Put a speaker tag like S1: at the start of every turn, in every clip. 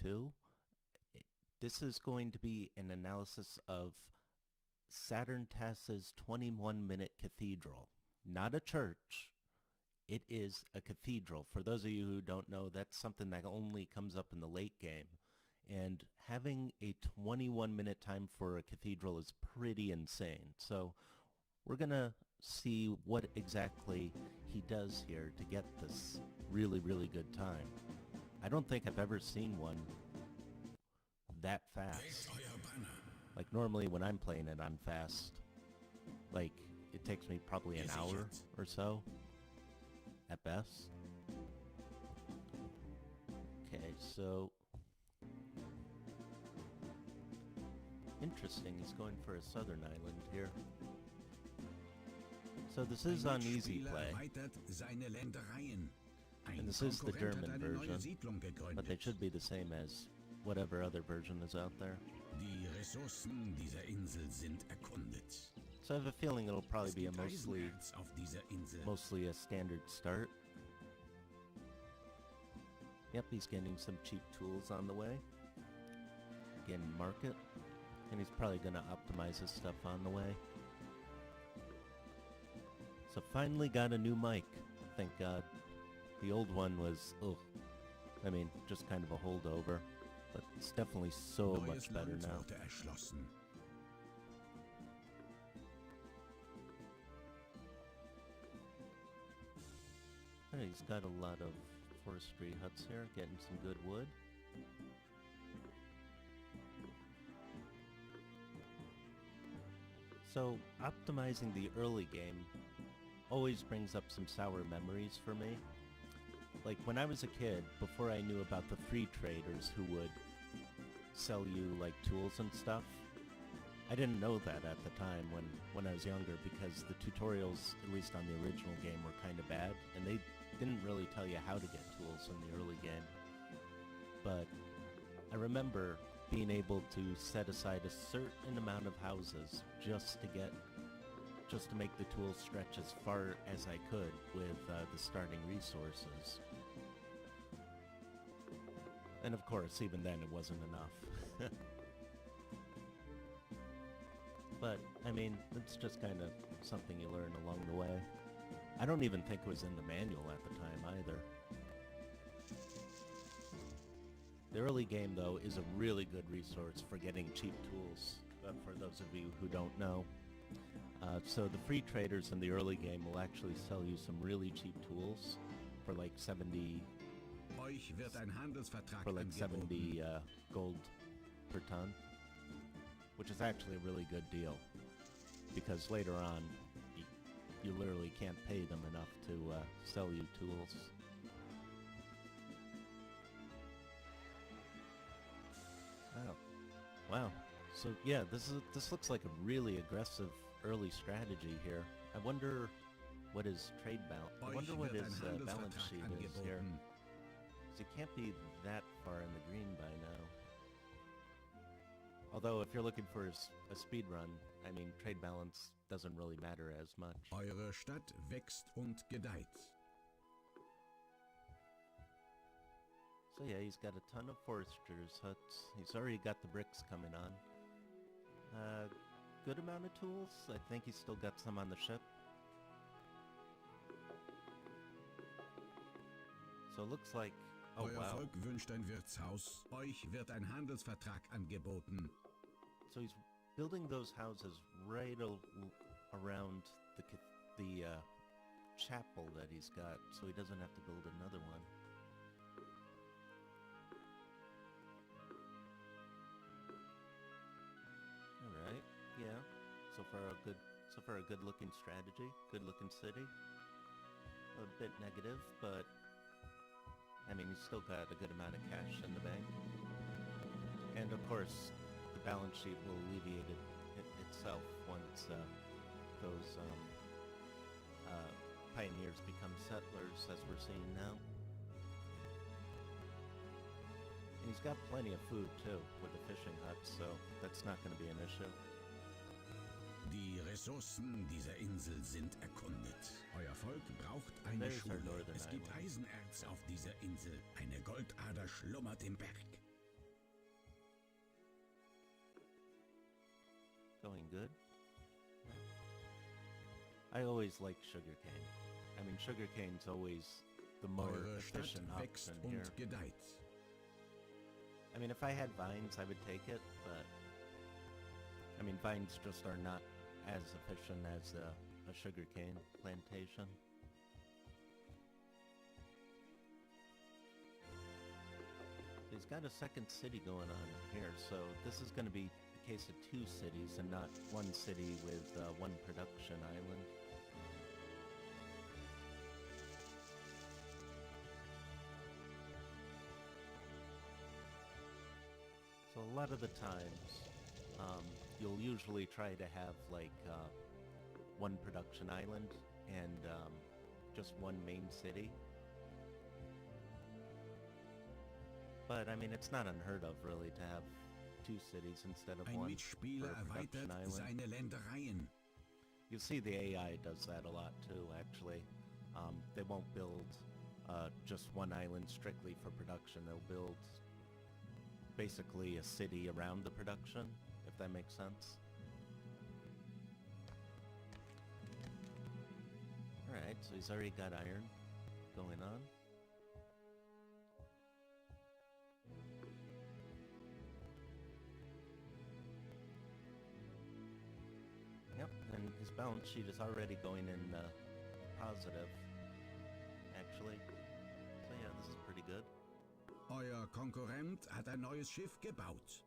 S1: 2. This is going to be an analysis of saturnTAS's 21-minute cathedral. Not a church. It is a cathedral. For those of you who don't know, that's something that only comes up in the late game. And having a 21-minute time for a cathedral is pretty insane. So we're going to see what exactly he does here to get this really, really good time. I don't think I've ever seen one that fast. Like normally when I'm playing it on fast, like it takes me probably an hour or so at best. Okay, so interesting, he's going for a southern island here. So this is on easy play, and this is the German version, but they should be the same as whatever other version is out there. So I have a feeling it'll probably be a mostly a standard start. Yep, he's getting some cheap tools on the way. Again, market. And he's probably going to optimize his stuff on the way. So finally got a new mic, thank God. The old one was, I mean, just kind of a holdover. But it's definitely so much better now. Alright, he's got a lot of forestry huts here, getting some good wood. So, optimizing the early game always brings up some sour memories for me. Like, when I was a kid, before I knew about the free traders who would sell you, like, tools and stuff, I didn't know that at the time when I was younger, because the tutorials, at least on the original game, were kind of bad, and they didn't really tell you how to get tools in the early game. But I remember being able to set aside a certain amount of houses just to make the tools stretch as far as I could with the starting resources. And of course, even then it wasn't enough. But, I mean, it's just kind of something you learn along the way. I don't even think it was in the manual at the time either. The early game, though, is a really good resource for getting cheap tools, for those of you who don't know. So the free traders in the early game will actually sell you some really cheap tools for like 70 gold per ton, which is actually a really good deal, because later on you literally can't pay them enough to sell you tools. Wow. So yeah, this looks like a really aggressive early strategy here. I wonder what his trade balance. I wonder what his balance sheet is here. Because he can't be that far in the green by now. Although if you're looking for a speed run, I mean, trade balance doesn't really matter as much.
S2: Eure Stadt wächst und gedeiht.
S1: So yeah, he's got a ton of foresters' huts. He's already got the bricks coming on. Good amount of tools. I think he's still got some on the ship. So it looks like... Oh,
S2: Euer
S1: wow.
S2: Volk wünscht ein Wirtshaus. Euch wird ein Handelsvertrag angeboten.
S1: So he's building those houses right around the chapel that he's got, so he doesn't have to build another one. Alright, yeah. So far a good looking strategy, good looking city. A bit negative, but I mean, he's still got a good amount of cash in the bank. And of course, the balance sheet will alleviate itself once those pioneers become settlers, as we're seeing now. And he's got plenty of food, too, with the fishing huts, so that's not going to be an issue.
S2: Die Ressourcen dieser Insel sind erkundet. Euer Volk braucht eine Schule. Es gibt Eisenerz auf dieser Insel. Eine Goldader schlummert im Berg.
S1: good. I always like sugarcane. I mean, sugarcane's always the more
S2: Eure Stadt
S1: efficient
S2: wächst
S1: option here.
S2: und gedeiht.
S1: I mean, if I had vines, I would take it, but... I mean, vines just are not as efficient as a sugarcane plantation. He's got a second city going on here, so this is going to be a case of two cities and not one city with one production island. So a lot of the times, you'll usually try to have like one production island and just one main city. But I mean, it's not unheard of really to have two cities instead of
S2: Ein
S1: one
S2: Mitspieler
S1: per production
S2: erweitert
S1: island.
S2: seine Ländereien.
S1: You see the AI does that a lot too, actually. They won't build just one island strictly for production. They'll build basically a city around the production, if that makes sense. Alright, so he's already got iron going on. Yep, and his balance sheet is already going in positive, actually. So yeah, this is pretty good.
S2: Euer Konkurrent hat ein neues Schiff gebaut.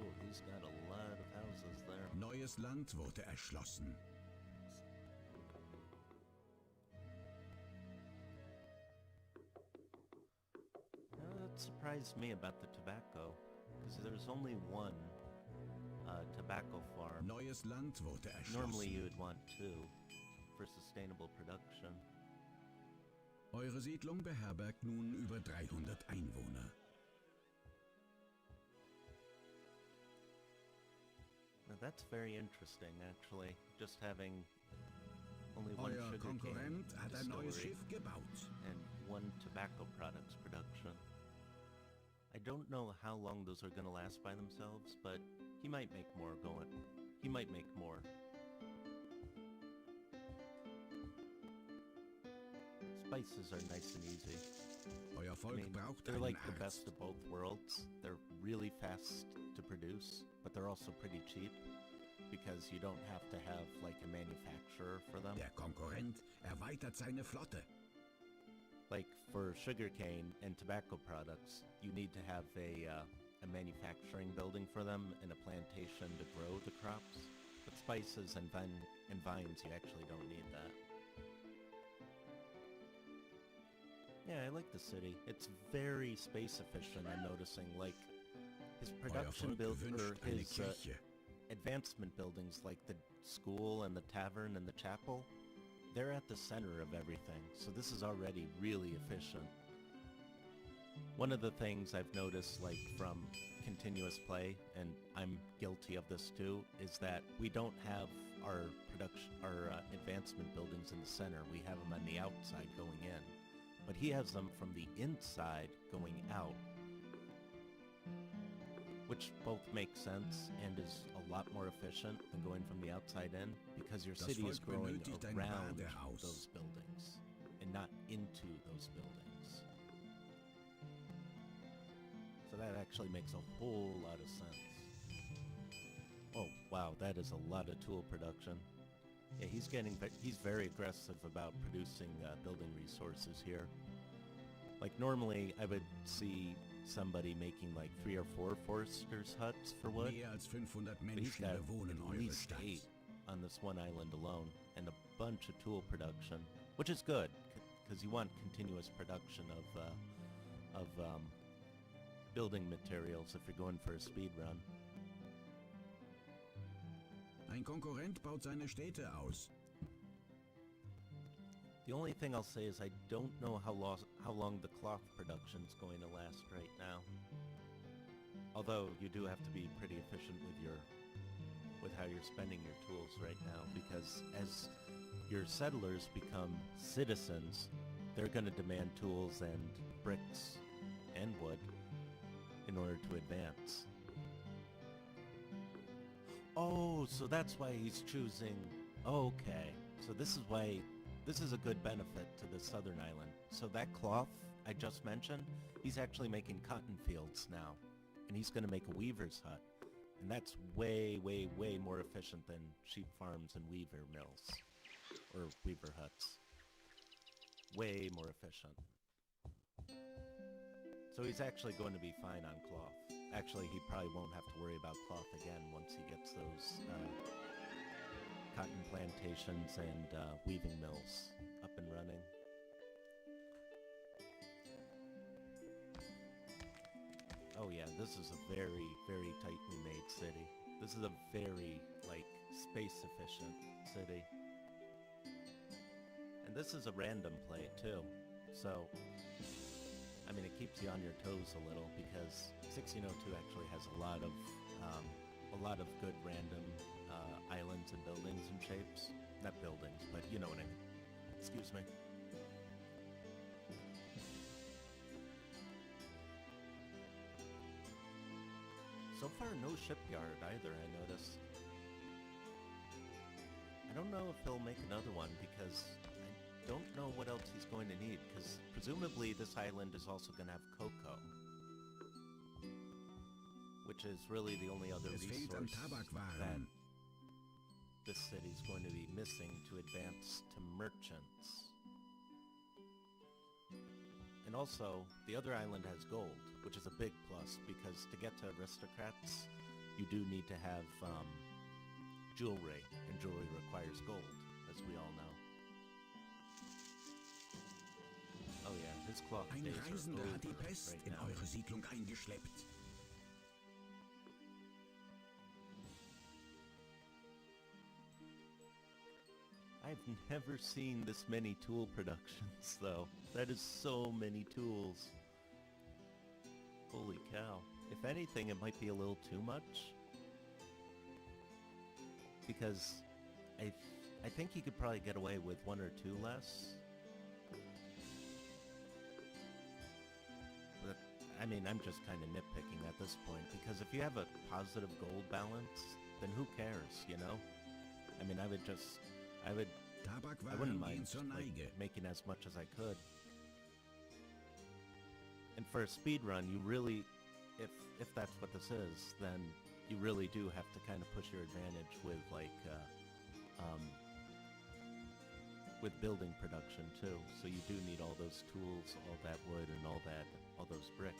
S1: Oh, he's got a lot of houses there.
S2: Neues Land wurde erschlossen.
S1: That surprised me about the tobacco, because there's only one tobacco farm.
S2: Neues Land wurde erschlossen.
S1: Normally you would want two for sustainable production.
S2: Eure Siedlung beherbergt nun über 300 Einwohner.
S1: Now that's very interesting, actually. Just having only one
S2: Euer
S1: sugarcane
S2: Konkurrent hat ein neues
S1: distillery
S2: Schiff gebaut.
S1: and one tobacco products production. I don't know how long those are going to last by themselves, but he might make more going. He might make more. Spices are nice and easy.
S2: Euer
S1: I
S2: Volk
S1: mean,
S2: braucht
S1: they're
S2: einen
S1: like the
S2: Arzt.
S1: best of both worlds. They're really fast to produce, but they're also pretty cheap because you don't have to have like a manufacturer for them.
S2: Der Konkurrent erweitert seine Flotte.
S1: Like for sugarcane and tobacco products, you need to have a manufacturing building for them and a plantation to grow the crops. But spices and vines, you actually don't need that. Yeah, I like the city. It's very space efficient, I'm noticing. Like, his
S2: Euer
S1: production
S2: Volk
S1: build,
S2: wünscht
S1: or
S2: eine
S1: his
S2: Kirche.
S1: advancement buildings, like the school and the tavern and the chapel, they're at the center of everything. So this is already really efficient. One of the things I've noticed, like, from continuous play, and I'm guilty of this too, is that we don't have our advancement buildings in the center. We have them on the outside going in. But he has them from the inside going out, which both make sense and is a lot more efficient than going from the outside in, because your
S2: Das
S1: city is
S2: Volk
S1: growing
S2: benötigt ein
S1: around
S2: Badehaus.
S1: those buildings and not into those buildings. So that actually makes a whole lot of sense. Oh, wow, that is a lot of tool production. Yeah, he's very aggressive about producing building resources here. Like, normally I would see somebody making like 3 or 4 foresters' huts for wood.
S2: Mehr als 500
S1: But he's
S2: Menschen
S1: got
S2: bewohnen
S1: at
S2: eure
S1: least
S2: Stadt.
S1: 8 on this one island alone, and a bunch of tool production, which is good, because you want continuous production of building materials if you're going for a speed run.
S2: Ein Konkurrent baut seine Städte aus.
S1: The only thing I'll say is I don't know how long the cloth production's going to last right now. Although you do have to be pretty efficient with how you're spending your tools right now, because as your settlers become citizens, they're going to demand tools and bricks and wood in order to advance. Oh, so that's why he's choosing... Okay, so this is why... This is a good benefit to the southern island. So that cloth I just mentioned, he's actually making cotton fields now. And he's going to make a weaver's hut. And that's way, way, way more efficient than sheep farms and weaver mills. Or weaver huts. Way more efficient. So he's actually going to be fine on cloth. Actually, he probably won't have to worry about cloth again once he gets those cotton plantations and weaving mills up and running. Oh yeah, this is a very, very tightly made city. This is a very, like, space-efficient city. And this is a random play, too. So, I mean, it keeps you on your toes a little, because 1602 actually has a lot of good random islands and buildings and shapes. Not buildings, but you know what I mean. Excuse me. So far, no shipyard either, I noticed. I don't know if he'll make another one, because I don't know what else he's going to need, because presumably this island is also going to have cocoa. Which is really the only other resource that this city's going to be missing to advance to merchants. And also, the other island has gold, which is a big plus, because to get to aristocrats, you do need to have jewelry, and jewelry requires gold, as we all know. Oh yeah, his cloth
S2: Ein
S1: days are
S2: Reisender hat die
S1: over
S2: Pest
S1: right
S2: in
S1: now.
S2: eure Siedlung eingeschleppt.
S1: I've never seen this many tool productions, though. That is so many tools. Holy cow. If anything, it might be a little too much. Because I think he could probably get away with one or two less. But, I mean, I'm just kind of nitpicking at this point, because if you have a positive gold balance, then who cares, you know? I mean, I wouldn't mind like, making as much as I could. And for a speed run, you really, if that's what this is, then you really do have to kind of push your advantage with like, with building production too. So you do need all those tools, all that wood, and all those bricks.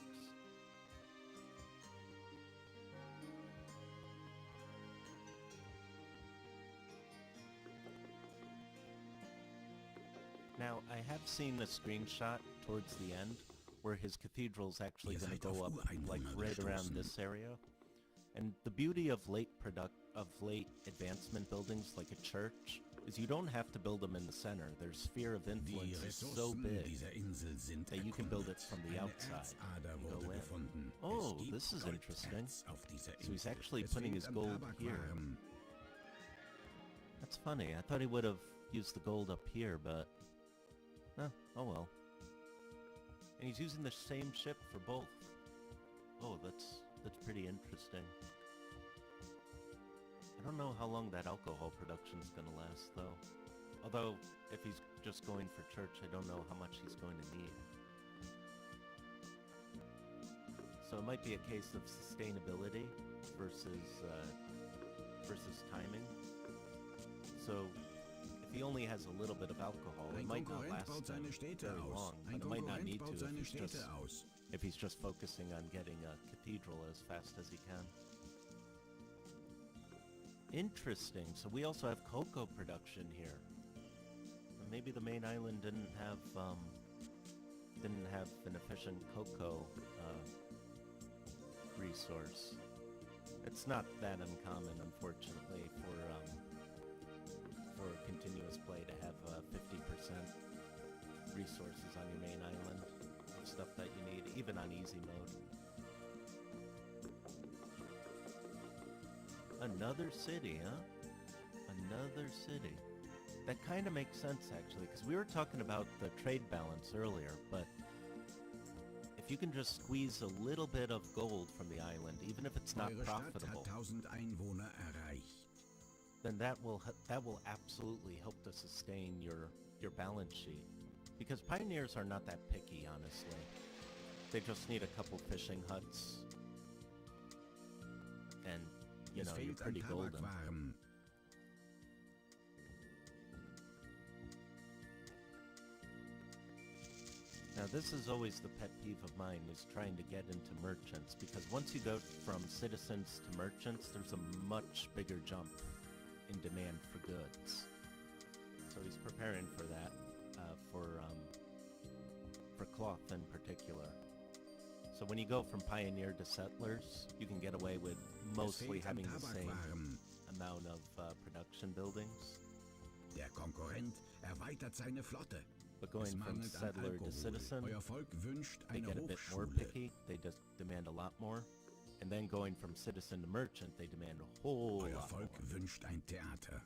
S1: Now, I have seen a screenshot towards the end where his cathedral's actually going to go up like right around this area. And the beauty of late advancement buildings like a church is you don't have to build them in the center. Their sphere of influence is so big that you can build it from the outside. You go in. Oh, this is interesting. So he's actually putting his gold here. That's funny. I thought he would have used the gold up here, but... oh well. And he's using the same ship for both. Oh, that's pretty interesting. I don't know how long that alcohol production's gonna last, though. Although, if he's just going for church, I don't know how much he's going to need. So it might be a case of sustainability versus timing. So if he only has a little bit of alcohol, it might not last him very long, but it might not need to if he's just focusing on getting a cathedral as fast as he can. Interesting. So we also have cocoa production here. Maybe the main island didn't have an efficient cocoa resource. It's not that uncommon, unfortunately, for continuous play to have 50% resources on your main island of stuff that you need, even on easy mode. Another city, huh? Another city. That kind of makes sense, actually, because we were talking about the trade balance earlier, but if you can just squeeze a little bit of gold from the island, even if it's not
S2: Eure Stadt
S1: profitable,
S2: hat 1000 Einwohner erreicht.
S1: then that will absolutely help to sustain your balance sheet. Because pioneers are not that picky, honestly. They just need a couple fishing huts, and you
S2: Es
S1: know, you're
S2: fehlt an
S1: pretty golden.
S2: Tabakwaren.
S1: Now this is always the pet peeve of mine, is trying to get into merchants, because once you go from citizens to merchants, there's a much bigger jump in demand for goods. So he's preparing for that, for cloth in particular. So when you go from pioneer to settlers, you can get away with mostly
S2: Es fehlt an
S1: having the same
S2: Tabakwaren.
S1: amount of production buildings.
S2: Der Konkurrent erweitert seine Flotte.
S1: But going
S2: Es
S1: from
S2: mangelt an
S1: settler to
S2: Alkohol.
S1: citizen,
S2: Euer Volk wünscht
S1: they
S2: eine
S1: get a bit more
S2: Hochschule.
S1: picky. They just demand a lot more. And then going from citizen to merchant, they demand a whole
S2: Euer
S1: lot
S2: Volk
S1: more.
S2: wünscht ein Theater.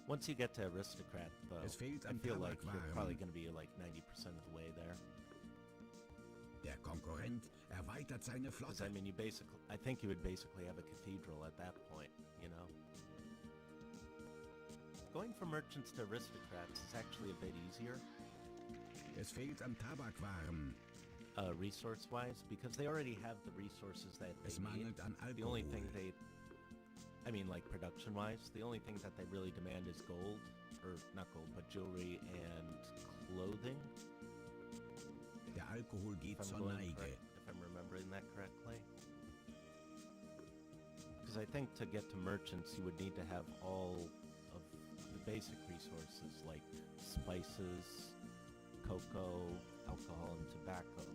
S1: Once you get to aristocrat, though,
S2: Es fehlt
S1: I
S2: an
S1: feel like you're
S2: Tabakwaren.
S1: probably going to be like 90% of the way there.
S2: Der Konkurrent erweitert seine
S1: Because,
S2: Flotte.
S1: I mean, I think you would basically have a cathedral at that point, you know? Going from merchants to aristocrats is actually a bit easier,
S2: Es fehlt an Tabakwaren.
S1: resource-wise, because they already have the resources that
S2: Es
S1: they need.
S2: mangelt an
S1: The only
S2: Alkohol.
S1: thing like production-wise, the only thing that they really demand is gold, or not gold, but jewelry and clothing.
S2: Der Alkohol geht zur Neige.
S1: If I'm remembering that correctly. Because I think to get to merchants, you would need to have all of the basic resources like spices, cocoa, alcohol, and tobacco.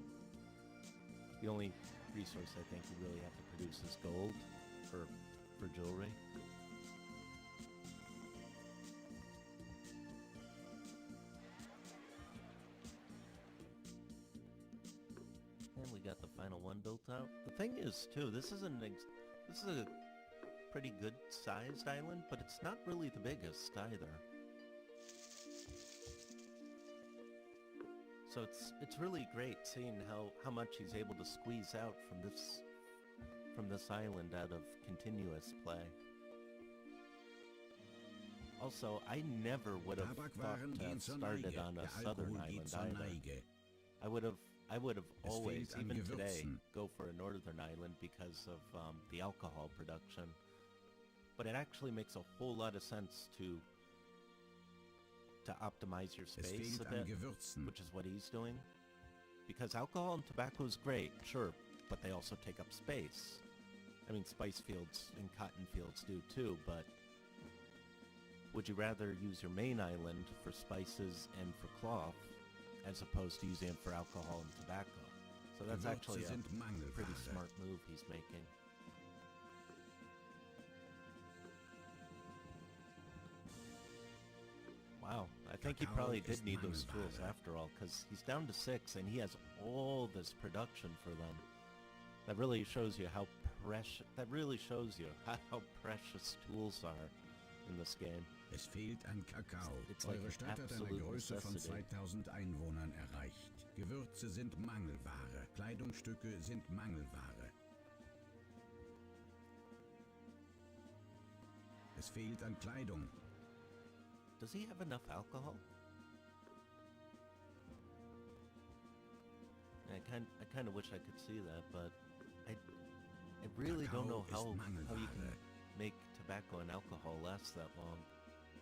S1: The only resource I think you really have to produce is gold for jewelry. And we got the final one built out. The thing is, too, this is a pretty good sized island, but it's not really the biggest either. So it's really great seeing how much he's able to squeeze out from this island out of continuous play. Also, I never would have thought
S2: Tabakwaren
S1: to have
S2: gehen zur
S1: started
S2: Neige.
S1: on a
S2: Der
S1: southern
S2: Alkohol geht
S1: island
S2: zur
S1: either.
S2: Neige.
S1: I would have
S2: Es
S1: always,
S2: fehlt an
S1: even today,
S2: Gewürzen.
S1: go for a northern island because of the alcohol production. But it actually makes a whole lot of sense to optimize your
S2: Es
S1: space a
S2: fehlt an
S1: bit,
S2: Gewürzen.
S1: which is what he's doing. Because alcohol and tobacco is great, sure, but they also take up space. I mean, spice fields and cotton fields do too, but would you rather use your main island for spices and for cloth as opposed to using it for alcohol and tobacco? So that's actually
S2: Gewürze
S1: a
S2: sind
S1: pretty
S2: Mangelware.
S1: smart move he's making. Wow, I think he
S2: Cacao
S1: probably did
S2: is
S1: need those tools
S2: Mangelware.
S1: after all, because he's down to 6 and he has all this production for them. That really shows you how precious tools are in this game.
S2: Es fehlt an Kakao.
S1: It's like
S2: Eure
S1: an
S2: Stadt hat eine
S1: absolute
S2: Größe von
S1: necessity.
S2: 2000 Einwohnern erreicht. Gewürze sind Mangelware. Kleidungsstücke sind Mangelware. Es fehlt an Kleidung.
S1: Does he have enough alcohol? I kind of wish I could see that, but I really don't know
S2: Kakao
S1: how
S2: ist
S1: you can
S2: Mangelware.
S1: make tobacco and alcohol last that long.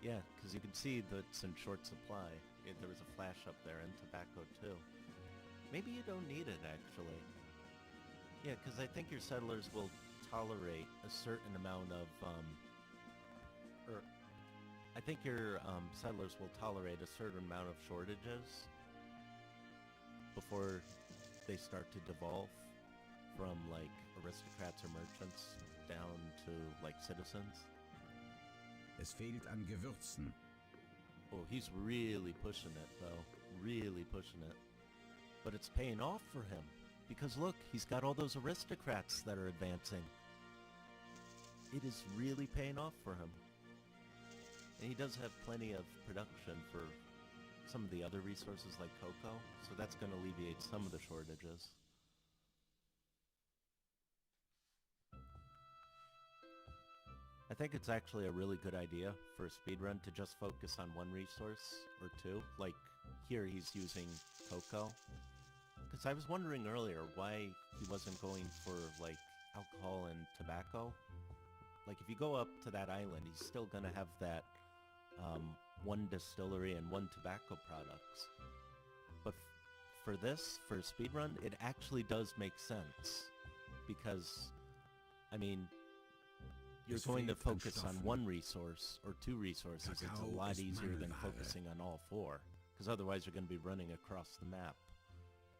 S1: Yeah, because you can see that it's in short supply. There was a flash up there, and tobacco too. Maybe you don't need it, actually. Yeah, because I think your settlers will tolerate a certain amount of, I think your settlers will tolerate a certain amount of shortages before they start to devolve from, like, aristocrats or merchants down to, like, citizens.
S2: Es fehlt an Gewürzen.
S1: Oh, he's really pushing it, though. Really pushing it. But it's paying off for him. Because look, he's got all those aristocrats that are advancing. It is really paying off for him. And he does have plenty of production for some of the other resources like cocoa, so that's going to alleviate some of the shortages. I think it's actually a really good idea for a speedrun to just focus on one resource or two. Like here he's using cocoa. Because I was wondering earlier why he wasn't going for like alcohol and tobacco. Like if you go up to that island, he's still going to have that one distillery and one tobacco products. But for this, for a speedrun, it actually does make sense. Because, I mean, you're going to focus on one resource or two resources. It's a lot easier than focusing on all four. Because otherwise you're going to be running across the map.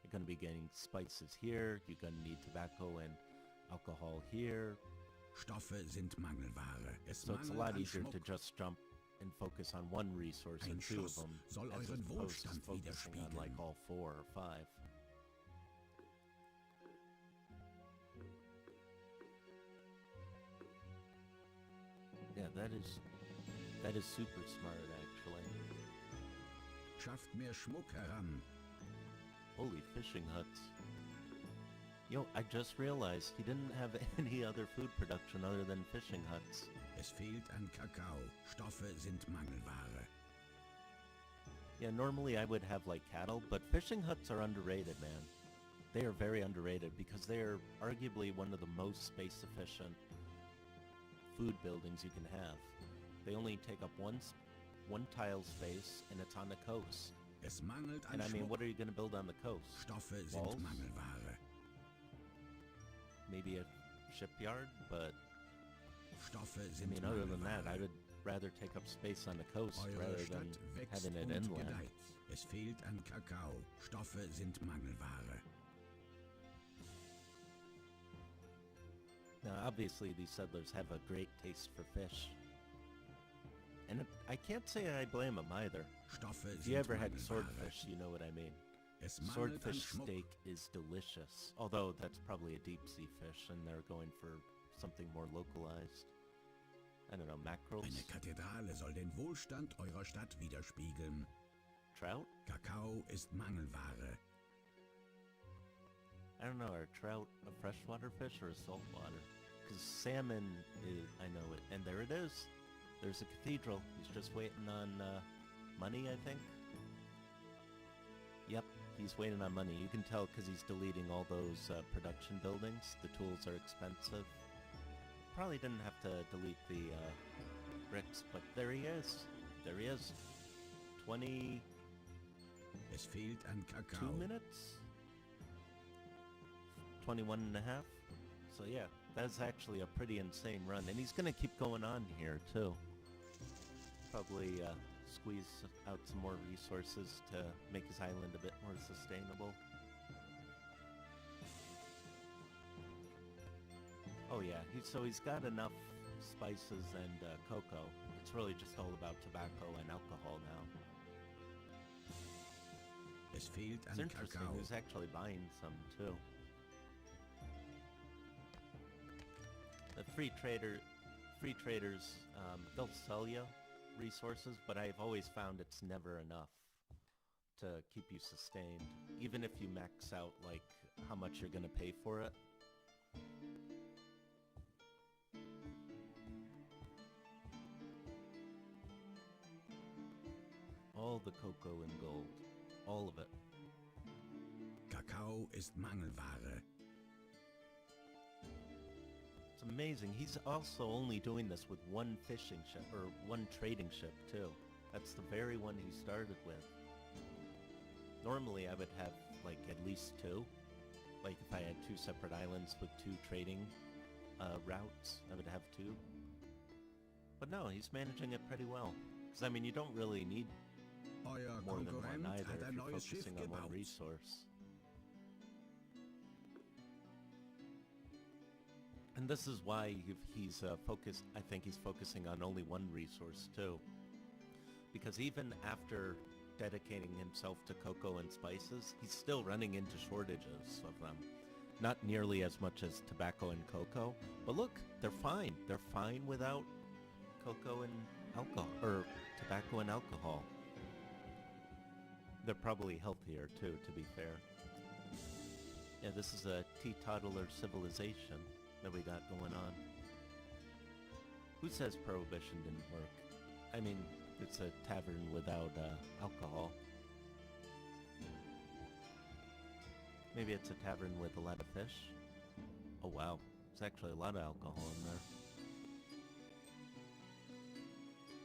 S1: You're going to be getting spices here, you're going to need tobacco and alcohol here.
S2: Stoffe sind Mangelware.
S1: So it's a lot easier to just jump and focus on one resource or two of them, as opposed to focusing on like all 4 or 5. Yeah, that is super smart actually.
S2: Schafft mehr Schmuck heran.
S1: Holy fishing huts. Yo, I just realized he didn't have any other food production other than fishing huts.
S2: Es fehlt an Kakao. Stoffe sind Mangelware.
S1: Yeah, normally I would have like cattle, but fishing huts are underrated, man. They are very underrated because they are arguably one of the most space efficient food buildings you can have. They only take up one tile space and it's on the coast.
S2: Es mangelt an
S1: And I mean,
S2: Schmuck.
S1: what are you going to build on the coast?
S2: Stoffe
S1: Walls?
S2: sind Mangelware.
S1: Maybe a shipyard, but
S2: Stoffe
S1: I
S2: sind
S1: mean, other than that, I
S2: Mangelware.
S1: would rather take up space on the coast
S2: Eure
S1: rather
S2: Stadt
S1: than
S2: wächst
S1: having it
S2: und
S1: inland.
S2: gedeiht. Es fehlt an Kakao. Stoffe sind Mangelware.
S1: Now, obviously, these settlers have a great taste for fish. And I can't say I blame them either.
S2: Stoffe
S1: If you
S2: sind
S1: ever had
S2: Mangelware.
S1: swordfish, you know what I mean.
S2: Es mangelt an
S1: Swordfish
S2: Schmuck.
S1: steak is delicious. Although that's probably a deep sea fish and they're going for something more localized. I don't know, mackerels?
S2: Eine Kathedrale soll den Wohlstand eurer Stadt widerspiegeln.
S1: Trout?
S2: Kakao ist Mangelware.
S1: I don't know, are trout a freshwater fish or a saltwater? Because salmon is, I know it. And there it is. There's a cathedral. He's just waiting on money, I think. Yep, he's waiting on money. You can tell because he's deleting all those production buildings. The tools are expensive. Probably didn't have to delete the bricks, but there he is. There he is. 22
S2: Es fehlt an Kakao.
S1: minutes? 21 and a half? So yeah, that's actually a pretty insane run. And he's going to keep going on here, too. Probably squeeze out some more resources to make his island a bit more sustainable. Oh yeah, so he's got enough spices and cocoa. It's really just all about tobacco and alcohol now.
S2: Es fehlt
S1: It's
S2: an
S1: interesting,
S2: Kakao.
S1: who's actually buying some too. The free traders, they'll sell you resources, but I've always found it's never enough to keep you sustained, even if you max out like how much you're gonna pay for it. All the cocoa and gold, all of it.
S2: Kakao ist Mangelware.
S1: It's amazing. He's also only doing this with one fishing ship, or one trading ship, too. That's the very one he started with. Normally, I would have, like, at least 2. Like, if I had 2 separate islands with 2 trading routes, I would have 2. But no, he's managing it pretty well. Because, I mean, you don't really need
S2: Euer
S1: more than one
S2: Konkurrent
S1: either
S2: hat
S1: if
S2: ein
S1: you're
S2: neues Schiff
S1: focusing on one
S2: gebaut.
S1: resource. And this is why he's focused, I think he's focusing on only one resource too. Because even after dedicating himself to cocoa and spices, he's still running into shortages of them. Not nearly as much as tobacco and cocoa, but look, they're fine. They're fine without cocoa and alcohol, or tobacco and alcohol. They're probably healthier too, to be fair. Yeah, this is a teetotaler civilization that we got going on. Who says prohibition didn't work? I mean, it's a tavern without alcohol. Maybe it's a tavern with a lot of fish? Oh wow, there's actually a lot of alcohol in there.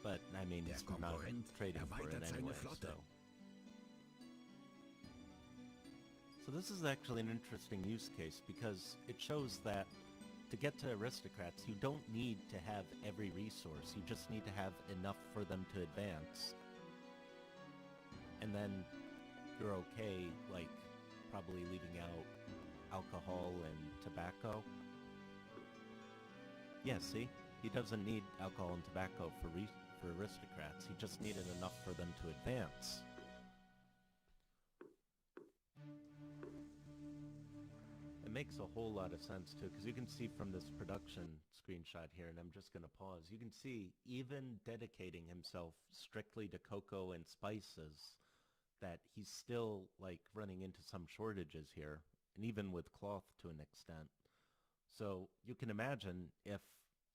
S1: But, I mean, it's not trading for it anyway, so... So this is actually an interesting use case because it shows that to get to aristocrats, you don't need to have every resource. You just need to have enough for them to advance. And then you're okay, like, probably leaving out alcohol and tobacco. Yeah, see? He doesn't need alcohol and tobacco for aristocrats. He just needed enough for them to advance. It makes a whole lot of sense too, because you can see from this production screenshot here, and I'm just going to pause, you can see even dedicating himself strictly to cocoa and spices, that he's still like running into some shortages here, and even with cloth to an extent. So you can imagine if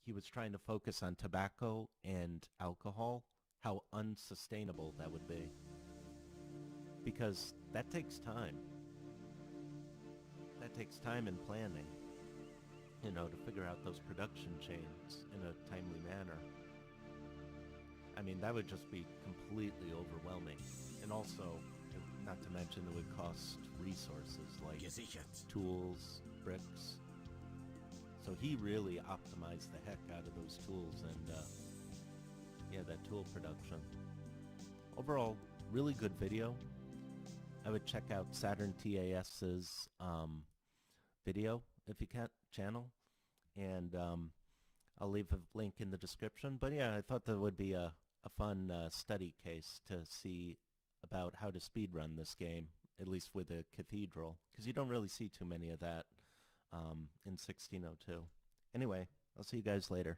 S1: he was trying to focus on tobacco and alcohol, how unsustainable that would be. Because that takes time. That takes time and planning, you know, to figure out those production chains in a timely manner. I mean, that would just be completely overwhelming. And also, not to mention it would cost resources like tools, bricks. So he really optimized the heck out of those tools and, yeah, that tool production. Overall, really good video. I would check out saturnTAS's video, if you can, channel, and I'll leave a link in the description. But yeah, I thought that would be a fun study case to see about how to speedrun this game, at least with a cathedral, because you don't really see too many of that in 1602. Anyway, I'll see you guys later.